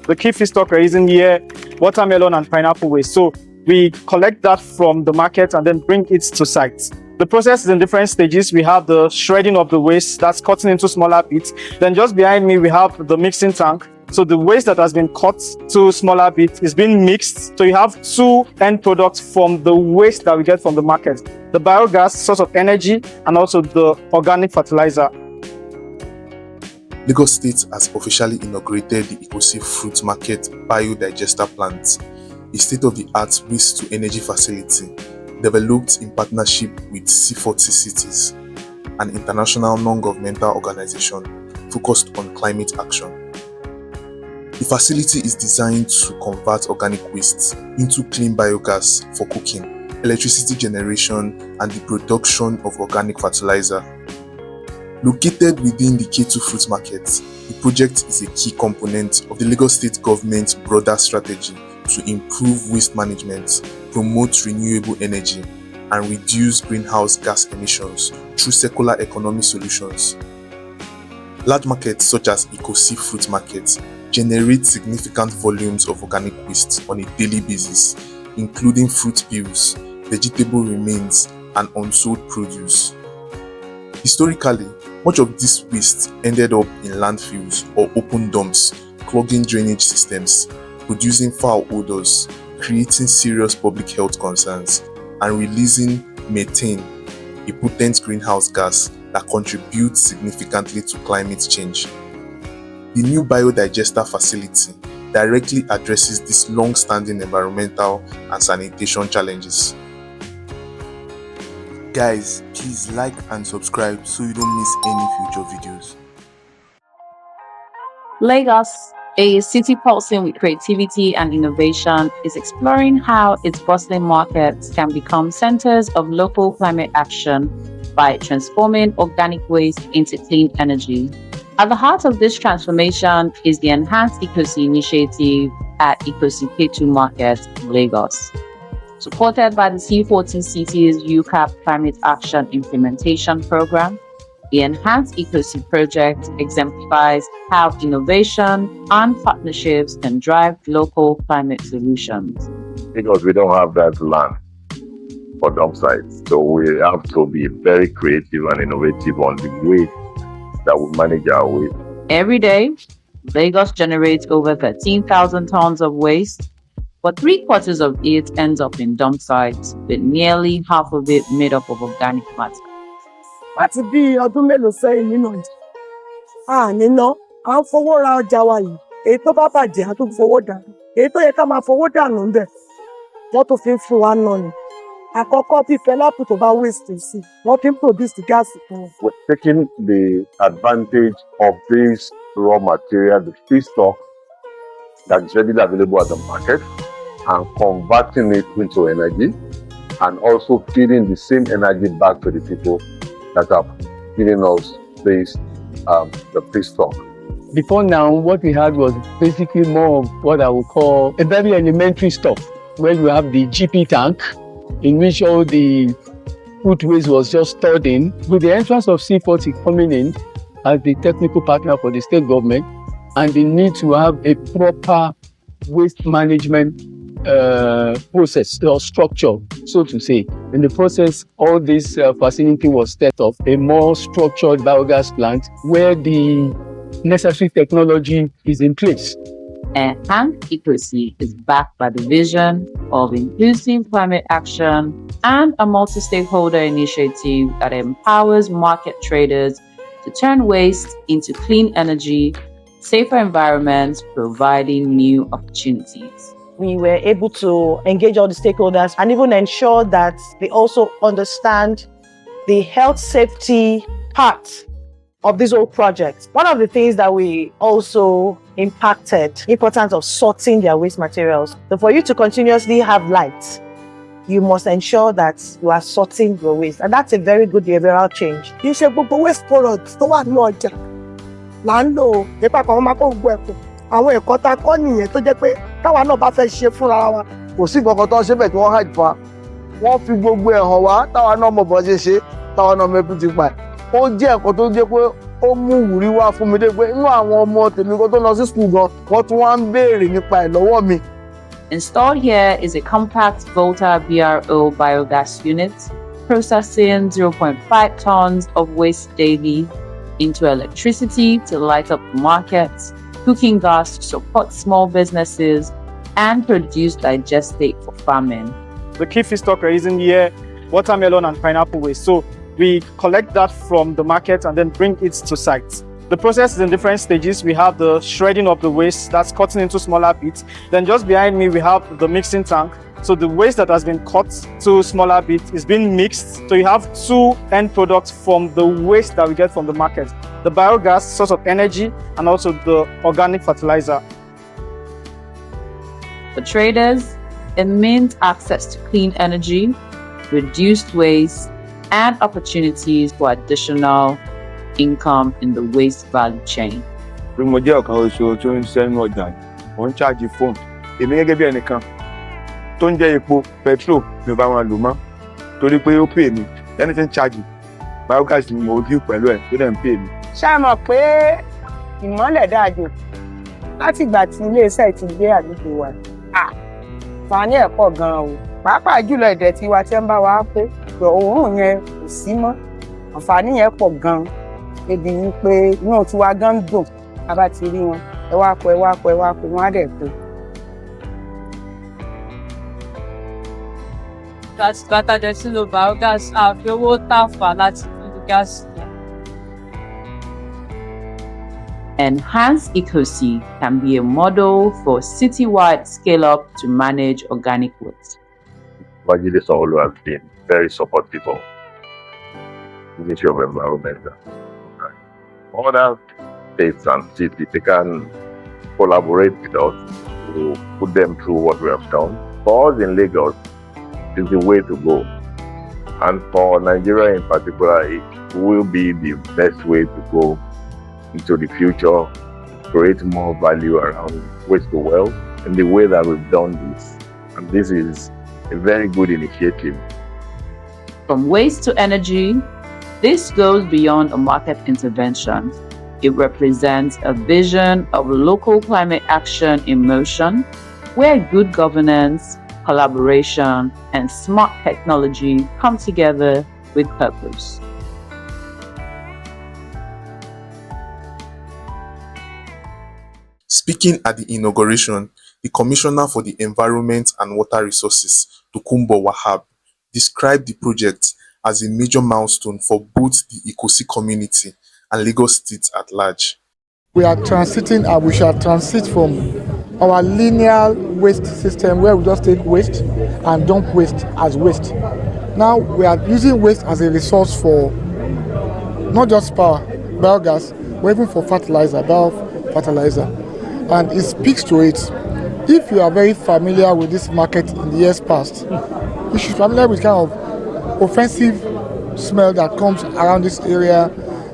The key feedstock we're using here, watermelon and pineapple waste. So we collect that from the market and then bring it to site. The process is in different stages. We have the shredding of the waste, that's cutting into smaller bits. Then just behind me, we have the mixing tank. So the waste that has been cut to smaller bits is being mixed. So you have two end products from the waste that we get from the market. The biogas, source of energy, and also the organic fertilizer. Lagos State has officially inaugurated the Ikosi Fruit Market Biodigester plant, a state-of-the-art waste-to-energy facility developed in partnership with C40 Cities, an international non-governmental organization focused on climate action. The facility is designed to convert organic waste into clean biogas for cooking, electricity generation, and the production of organic fertilizer. Located within the Ketu Fruit Market, the project is a key component of the Lagos State government's broader strategy to improve waste management, promote renewable energy, and reduce greenhouse gas emissions through circular economy solutions. Large markets such as Ikosi Fruit Market generate significant volumes of organic waste on a daily basis, including fruit peels, vegetable remains, and unsold produce. Historically, much of this waste ended up in landfills or open dumps, clogging drainage systems, producing foul odors, creating serious public health concerns, and releasing methane, a potent greenhouse gas that contributes significantly to climate change. The new biodigester facility directly addresses these long-standing environmental and sanitation challenges. Guys, please like and subscribe so you don't miss any future videos. Lagos, a city pulsing with creativity and innovation, is exploring how its bustling markets can become centers of local climate action by transforming organic waste into clean energy. At the heart of this transformation is the Enhanced Ikosi initiative at Ikosi Fruit Market, Lagos. Supported by the C40 Cities UCAP Climate Action Implementation Program, the Enhanced Ikosi project exemplifies how innovation and partnerships can drive local climate solutions. Because we don't have that land for dump sites, so we have to be very creative and innovative on the way that we manage our waste. Every day, Lagos generates over 13,000 tons of waste, but 3/4 of it ends up in dump sites, with nearly half of it made up of organic matter. Láti bí ọdún mélòó sẹ́yìn nínú ìjà níná à ń fowó ra ọjà wa yìí, èyí tó bá bàjẹ́ a tún fowó dànù, èyí tó yẹ ká máa fowó dànù ń bẹ̀ wọ́n tó fi ń fún wa náà ni. Àkọ́kọ́ bí fẹ́lápù tó bá waste sí wọ́n fi ń produce gáàsì fún wọn. We're taking the advantage of this raw material, the feedstock that is readily available at the market, and converting it into energy, and also feeding the same energy back to the people that are giving us this, the feedstock. Before now, what we had was basically more of what I would call a very elementary stuff, where you have the GP tank, in which all the food waste was just stored in. With the entrance of C40 coming in as the technical partner for the state government, and the need to have a proper waste management process or structure, so to say. In the process, all this facility was set up, a more structured biogas plant where the necessary technology is in place. Enhanced Ikosi is backed by the vision of inclusive climate action and a multi-stakeholder initiative that empowers market traders to turn waste into clean energy, safer environments, providing new opportunities. We were able to engage all the stakeholders and even ensure that they also understand the health safety part of this whole project. One of the things that we also impacted, importance of sorting their waste materials. So for you to continuously have light, you must ensure that you are sorting your waste. And that's a very good behavioral change. Kì í ṣe gbogbo waste products tó wà ní ọjà là ń lò nípa kan máa kó gbogbo ẹ̀kọ́. Àwọn ẹ̀kọ́ tá a kọ́ nìyẹn tó jẹ́ pé táwa náà bá fẹ́ ṣe fúnra wa. Kò sí nǹkan kan tó ń ṣe bẹ́ẹ̀ tí wọ́n hide fún wa. Wọ́n fi gbogbo ẹ̀ hàn wá táwa náà mọ̀ bọ́ ṣe ṣe, táwa náà mẹ́kún ti pa ẹ̀. Ó jẹ́ ẹ̀kọ́ tó jẹ́ pé ó mú ìwúrí wá fún mi dé pé inú àwọn ọmọ tèmi kan tó lọ sí school gan wọ́n tún wá ń béèrè nípa ẹ̀ lọ́wọ́ mi. Installed here is a compact Volta BRO biogas unit processing 0.5 tons of waste daily into electricity to light up markets, cooking gas to support small businesses, and produce digestate for farming. The key feedstock we're using here, watermelon and pineapple waste. So we collect that from the market and then bring it to site. The process is in different stages. We have the shredding of the waste, that's cutting into smaller bits. Then just behind me, we have the mixing tank. So the waste that has been cut to smaller bits is being mixed. So you have two end products from the waste that we get from the market. The biogas, source of energy, and also the organic fertilizer. For traders, it means access to clean energy, reduced waste, and opportunities for additional income in the waste value chain. Bí mo jẹ́ ọ̀kan oṣù tó ń ṣiṣẹ́ nínú ọjà, mo ń ṣáàjì fóònù. Èmi gẹ́gẹ́ bí ẹnìkan tó ń jẹ́ epo, petrol mi ò bá wọn lò mọ́ torí pé ó pè mí. Ẹni tí ń ṣáàjì, biogas ni mo deal pẹ̀lú ẹ̀ tó dẹ̀ ń pè mí. Ṣá mọ̀ pé ìmọ́lẹ̀ dáa jù láti ìgbà tí ilé-iṣẹ́ ti gbé àdúgbò wa. Àǹfààní ẹ̀ pọ̀ gan-an o. Pàápàá jùlọ ìdẹ̀tí wa tí ń bá wa pé òórùn yẹn kò sí mọ́. Àǹfààní yẹn pọ̀ gan-an. Ebi wípé inú tiwa gan dùn a bá ti rí wọn. Ẹ wá kó wọn á dẹ̀ pé. Bàtà jẹ́ sínú biogas àfi owó tàfà láti fi gáàsì. Enhanced Ikosi can be a model for citywide scale-up to manage organic waste. Bajide Sanwo-Olu has been very supportive of Ministry of Environment. Other states and cities, they can collaborate with us to put them through what we have done. For us in Lagos, it's the way to go. And for Nigeria in particular, it will be the best way to go into the future, create more value around waste to wealth in the way that we've done this. And this is a very good initiative. From waste to energy, this goes beyond a market intervention. It represents a vision of local climate action in motion, where good governance, collaboration, and smart technology come together with purpose. Speaking at the inauguration, the Commissioner for the Environment and Water Resources, Tokunbo Wahab, described the project as a major milestone for both the Ikosi community and Lagos State at large. We are transiting and we shall transit from our linear waste system where we just take waste and dump waste as waste. Now we are using waste as a resource for not just power, biogas, but even for fertilizer, bio-fertilizer. And it speaks to it. If you are very familiar with this market in the years past, you should be familiar with kind of offensive smell that comes around this area,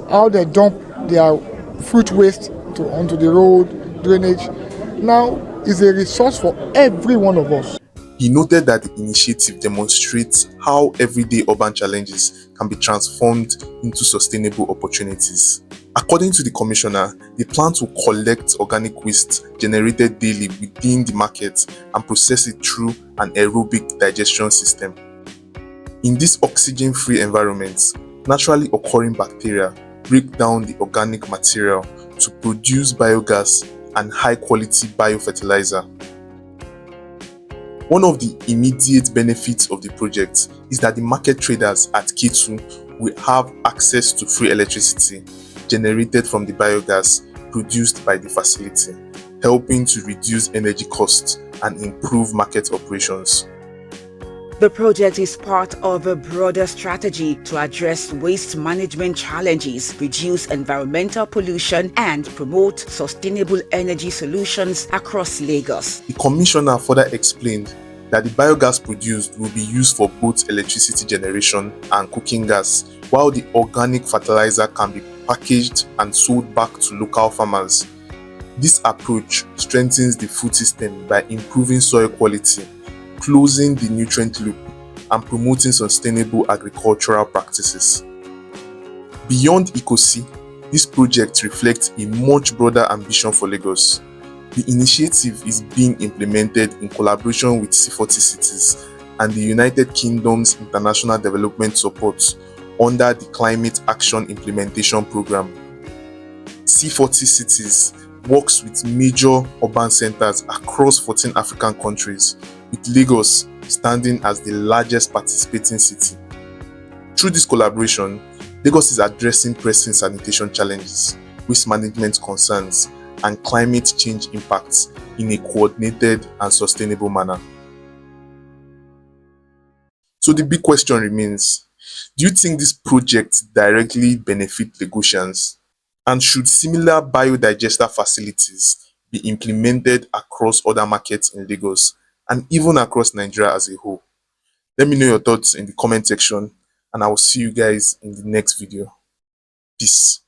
how they dump their fruit waste onto the road, drainage. Now is a resource for every one of us. He noted that the initiative demonstrates how everyday urban challenges can be transformed into sustainable opportunities. According to the Commissioner, they plan to collect organic waste generated daily within the market and process it through an aerobic digestion system. In this oxygen-free environment, naturally occurring bacteria break down the organic material to produce biogas and high-quality biofertilizer. One of the immediate benefits of the project is that the market traders at Ketu will have access to free electricity generated from the biogas produced by the facility, helping to reduce energy costs and improve market operations. The project is part of a broader strategy to address waste management challenges, reduce environmental pollution, and promote sustainable energy solutions across Lagos. The Commissioner further explained that the biogas produced will be used for both electricity generation and cooking gas, while the organic fertilizer can be packaged and sold back to local farmers. This approach strengthens the food system by improving soil quality, closing the nutrient loop, and promoting sustainable agricultural practices. Beyond Ikosi, This project reflects a much broader ambition for Lagos. The initiative is being implemented in collaboration with C40 Cities and the United Kingdom's International Development Support under the Climate Action Implementation Programme. C40 Cities works with major urban centers across 14 African countries, with Lagos standing as the largest participating city. Through this collaboration, Lagos is addressing pressing sanitation challenges, waste management concerns, and climate change impacts in a coordinated and sustainable manner. So the big question remains, do you think this project directly benefits Lagosians? And should similar biodigester facilities be implemented across other markets in Lagos and even across Nigeria as a whole? Let me know your thoughts in the comment section, and I will see you guys in the next video. Peace.